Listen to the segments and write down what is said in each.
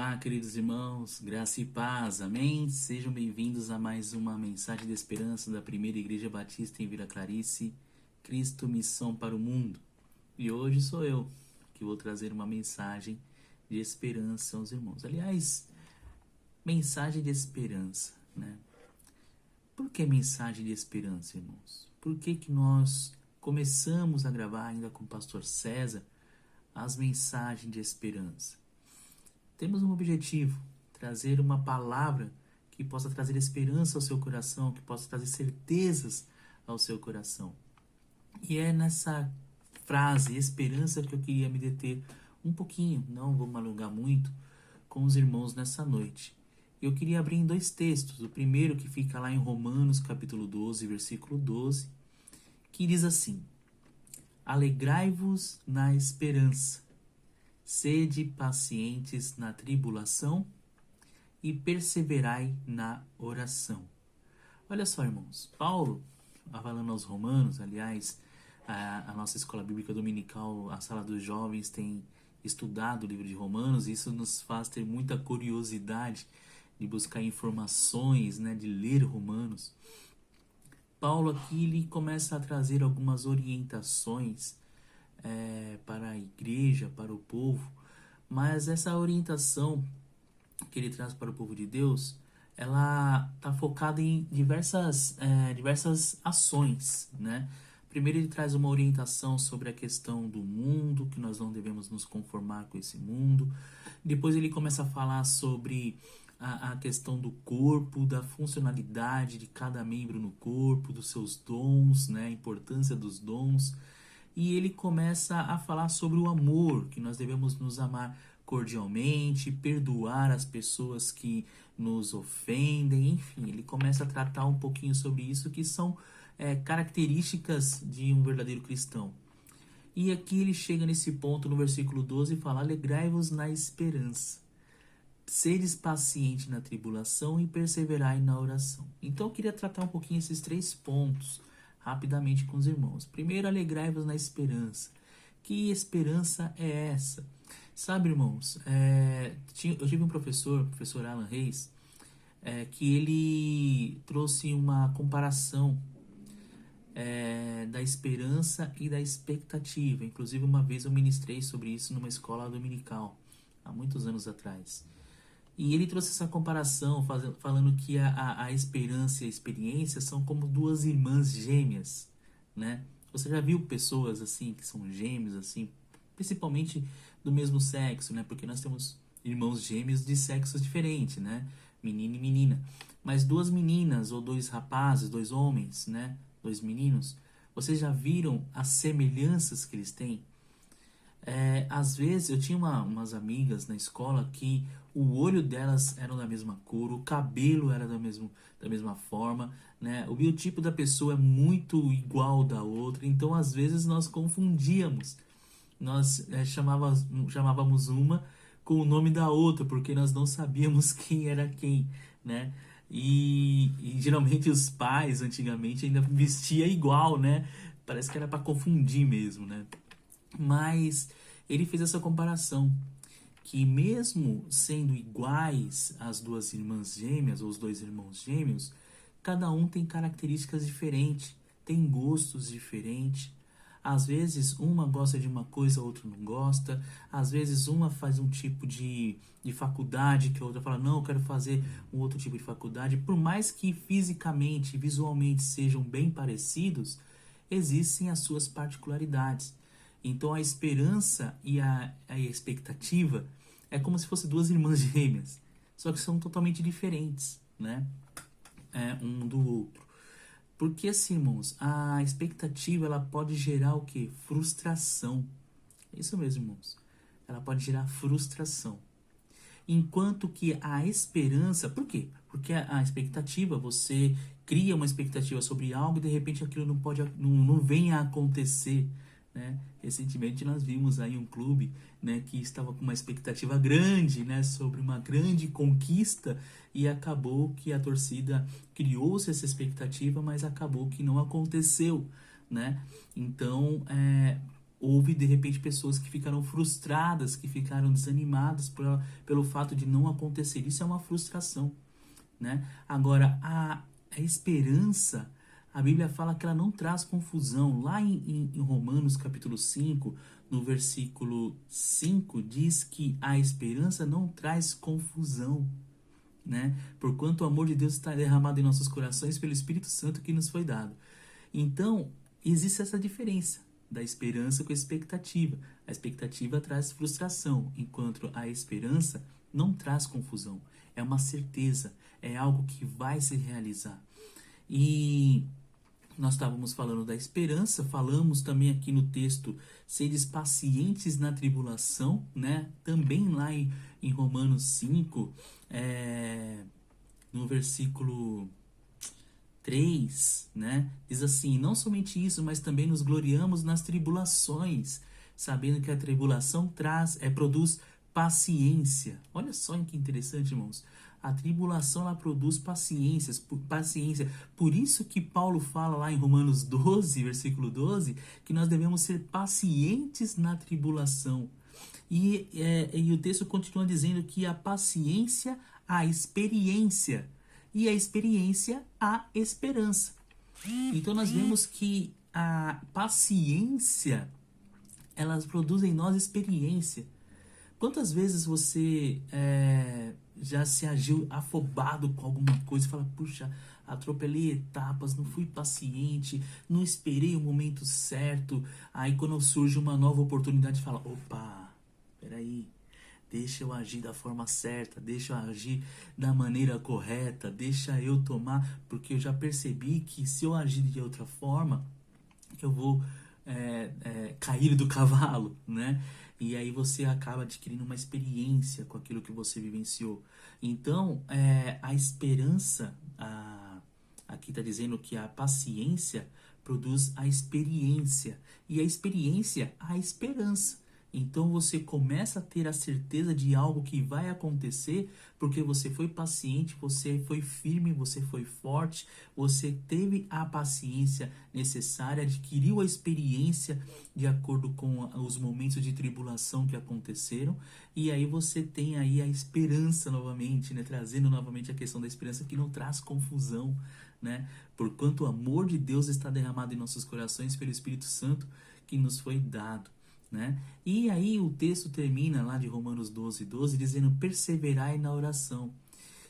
Olá, queridos irmãos, graça e paz, amém? Sejam bem-vindos a mais uma mensagem de esperança da Primeira Igreja Batista em Vila Clarice, Cristo Missão para o Mundo. E hoje sou eu que vou trazer uma mensagem de esperança aos irmãos. Aliás, mensagem de esperança, né? Por que mensagem de esperança, irmãos? Por que nós começamos a gravar ainda com o pastor César as mensagens de esperança? Temos um objetivo, trazer uma palavra que possa trazer esperança ao seu coração, que possa trazer certezas ao seu coração. E é nessa frase, esperança, que eu queria me deter um pouquinho, não vou me alongar muito, com os irmãos nessa noite. Eu queria abrir em dois textos. O primeiro que fica lá em Romanos, capítulo 12, versículo 12, que diz assim: Alegrai-vos na esperança, sede pacientes na tribulação e perseverai na oração. Olha só, irmãos, Paulo, falando aos romanos, aliás, a nossa escola bíblica dominical, a sala dos jovens, tem estudado o livro de Romanos, e isso nos faz ter muita curiosidade de buscar informações, né, de ler Romanos. Paulo aqui ele começa a trazer algumas orientações para a igreja, para o povo, mas essa orientação que ele traz para o povo de Deus, ela está focada em diversas ações, né? Primeiro ele traz uma orientação sobre a questão do mundo, que nós não devemos nos conformar com esse mundo. Depois ele começa a falar sobre a questão do corpo, da funcionalidade de cada membro no corpo, dos seus dons, né? A importância dos dons. E ele começa a falar sobre o amor, que nós devemos nos amar cordialmente, perdoar as pessoas que nos ofendem, enfim, ele começa a tratar um pouquinho sobre isso, que são características de um verdadeiro cristão. E aqui ele chega nesse ponto no versículo 12 e fala: alegrai-vos na esperança, sedes pacientes na tribulação e perseverai na oração. Então eu queria tratar um pouquinho esses três pontos rapidamente com os irmãos. Primeiro, alegrai-vos na esperança. Que esperança é essa? Sabe, irmãos, eu tive um professor, o professor Alan Reis, que ele trouxe uma comparação da esperança e da expectativa. Inclusive, uma vez eu ministrei sobre isso numa escola dominical, há muitos anos atrás. E ele trouxe essa comparação, falando que a esperança e a experiência são como duas irmãs gêmeas, né? Você já viu pessoas assim, que são gêmeos, assim, principalmente do mesmo sexo, né? Porque nós temos irmãos gêmeos de sexos diferentes, né? Menino e menina. Mas duas meninas, ou dois rapazes, dois homens, né? Dois meninos. Vocês já viram as semelhanças que eles têm? Às vezes eu tinha umas amigas na escola que o olho delas era da mesma cor, o cabelo era da mesma forma, né? O biotipo da pessoa é muito igual da outra, então às vezes nós confundíamos. Nós chamávamos uma com o nome da outra, porque nós não sabíamos quem era quem, né? E geralmente os pais antigamente ainda vestia igual, né? Parece que era para confundir mesmo, né? Mas ele fez essa comparação, que mesmo sendo iguais as duas irmãs gêmeas, ou os dois irmãos gêmeos, cada um tem características diferentes, tem gostos diferentes. Às vezes uma gosta de uma coisa, a outra não gosta. Às vezes uma faz um tipo de faculdade que a outra fala, não, eu quero fazer um outro tipo de faculdade. Por mais que fisicamente, visualmente sejam bem parecidos, existem as suas particularidades. Então a esperança e a expectativa é como se fossem duas irmãs gêmeas, só que são totalmente diferentes, né? Um do outro. Porque assim, irmãos, a expectativa ela pode gerar o quê? Frustração. É isso mesmo, irmãos. Ela pode gerar frustração. Enquanto que a esperança... Por quê? Porque a expectativa, você cria uma expectativa sobre algo e de repente aquilo não vem a acontecer, né? Recentemente nós vimos aí um clube, né, que estava com uma expectativa grande, né, sobre uma grande conquista, e acabou que a torcida criou-se essa expectativa, mas acabou que não aconteceu, né? Então houve de repente pessoas que ficaram frustradas, que ficaram desanimadas pelo fato de não acontecer. Isso é uma frustração, né? Agora, a esperança, a Bíblia fala que ela não traz confusão. Lá em Romanos capítulo 5, no versículo 5, diz que a esperança não traz confusão, né? Porquanto o amor de Deus está derramado em nossos corações pelo Espírito Santo que nos foi dado. Então, existe essa diferença da esperança com a expectativa. A expectativa traz frustração, enquanto a esperança não traz confusão. É uma certeza, é algo que vai se realizar. E nós estávamos falando da esperança, falamos também aqui no texto, seres pacientes na tribulação, né? Também lá em Romanos 5, no versículo 3, né? Diz assim: não somente isso, mas também nos gloriamos nas tribulações, sabendo que a tribulação produz paciência. Olha só que interessante, irmãos. A tribulação ela produz paciência. Por isso que Paulo fala lá em Romanos 12, versículo 12, que nós devemos ser pacientes na tribulação. E o texto continua dizendo que a paciência, a experiência, e a experiência, a esperança. Então nós vemos que a paciência, elas produzem em nós experiência. Quantas vezes você já se agiu afobado com alguma coisa e fala, puxa, atropelei etapas, não fui paciente, não esperei o momento certo. Aí quando surge uma nova oportunidade, fala, opa, peraí, deixa eu agir da forma certa, deixa eu agir da maneira correta, deixa eu tomar, porque eu já percebi que se eu agir de outra forma, eu vou cair do cavalo, né? E aí você acaba adquirindo uma experiência com aquilo que você vivenciou. Então, a esperança, aqui está dizendo que a paciência produz a experiência. E a experiência, a esperança. Então você começa a ter a certeza de algo que vai acontecer porque você foi paciente, você foi firme, você foi forte, você teve a paciência necessária, adquiriu a experiência de acordo com os momentos de tribulação que aconteceram, e aí você tem aí a esperança novamente, né? Trazendo novamente a questão da esperança que não traz confusão, né? Porquanto o amor de Deus está derramado em nossos corações pelo Espírito Santo que nos foi dado. Né? E aí o texto termina lá de Romanos 12, 12, dizendo, perseverai na oração.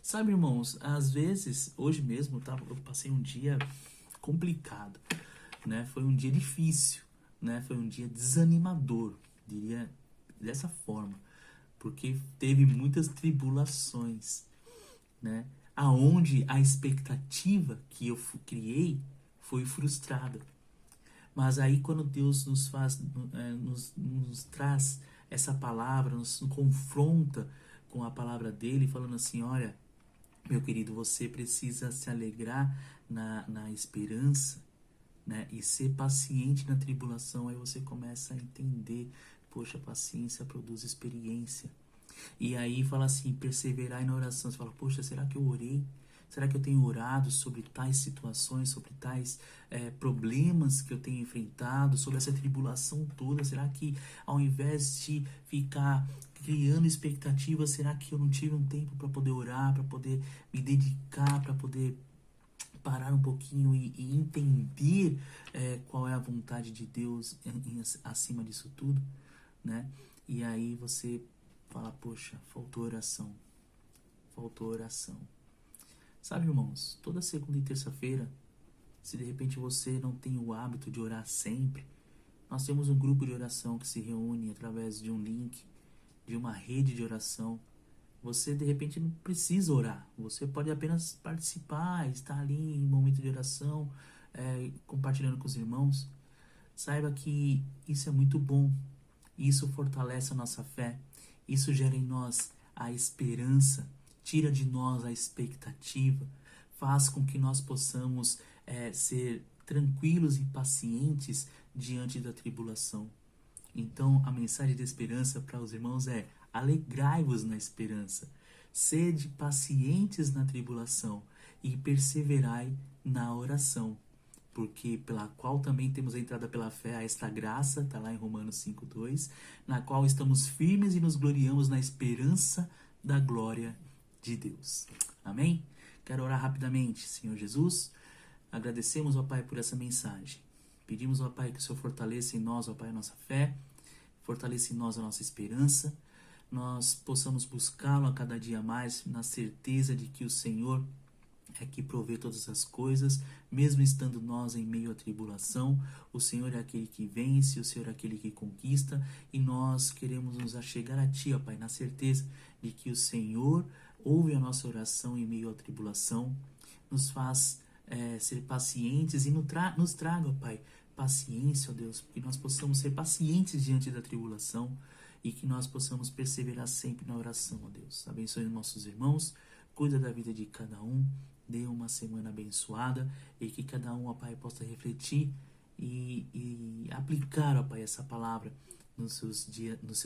Sabe, irmãos, às vezes, hoje mesmo, eu passei um dia complicado, né? Foi um dia difícil, né? Foi um dia desanimador, diria dessa forma, porque teve muitas tribulações, né? Aonde a expectativa que eu criei foi frustrada. Mas aí quando Deus nos traz essa palavra, nos confronta com a palavra dele, falando assim, olha, meu querido, você precisa se alegrar na esperança, né? E ser paciente na tribulação. Aí você começa a entender, poxa, paciência produz experiência. E aí fala assim, perseverai na oração. Você fala, poxa, será que eu orei? Será que eu tenho orado sobre tais situações, sobre tais problemas que eu tenho enfrentado, sobre essa tribulação toda? Será que ao invés de ficar criando expectativas, será que eu não tive um tempo para poder orar, para poder me dedicar, para poder parar um pouquinho e entender qual é a vontade de Deus acima disso tudo, né? E aí você fala, poxa, faltou oração. Faltou oração. Sabe, irmãos, toda segunda e terça-feira, se de repente você não tem o hábito de orar sempre, nós temos um grupo de oração que se reúne através de um link, de uma rede de oração. Você de repente não precisa orar, você pode apenas participar, estar ali em momento de oração, compartilhando com os irmãos. Saiba que isso é muito bom, isso fortalece a nossa fé, isso gera em nós a esperança, tira de nós a expectativa, faz com que nós possamos ser tranquilos e pacientes diante da tribulação. Então, a mensagem de esperança para os irmãos é: alegrai-vos na esperança, sede pacientes na tribulação e perseverai na oração. porque pela qual também temos a entrada pela fé a esta graça, está lá em Romanos 5:2, na qual estamos firmes e nos gloriamos na esperança da glória de Deus. Amém? Quero orar rapidamente. Senhor Jesus, agradecemos, ó Pai, por essa mensagem. Pedimos, ó Pai, que o Senhor fortaleça em nós, ó Pai, a nossa fé, fortaleça em nós a nossa esperança, nós possamos buscá-lo a cada dia mais, na certeza de que o Senhor é que provê todas as coisas, mesmo estando nós em meio à tribulação. O Senhor é aquele que vence, o Senhor é aquele que conquista, e nós queremos nos achegar a Ti, ó Pai, na certeza de que o Senhor ouve a nossa oração em meio à tribulação, nos faz ser pacientes e nos traga, ó Pai, paciência, ó Deus, que nós possamos ser pacientes diante da tribulação e que nós possamos perseverar sempre na oração, ó Deus. Abençoe os nossos irmãos, cuida da vida de cada um, dê uma semana abençoada e que cada um, ó Pai, possa refletir e aplicar, ó Pai, essa palavra no seu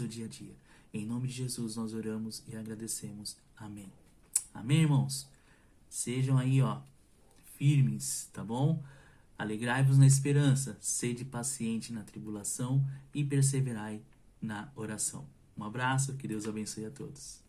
dia a dia. Em nome de Jesus nós oramos e agradecemos. Amém. Amém, irmãos? Sejam aí, ó, firmes, tá bom? Alegrai-vos na esperança, sede paciente na tribulação e perseverai na oração. Um abraço, que Deus abençoe a todos.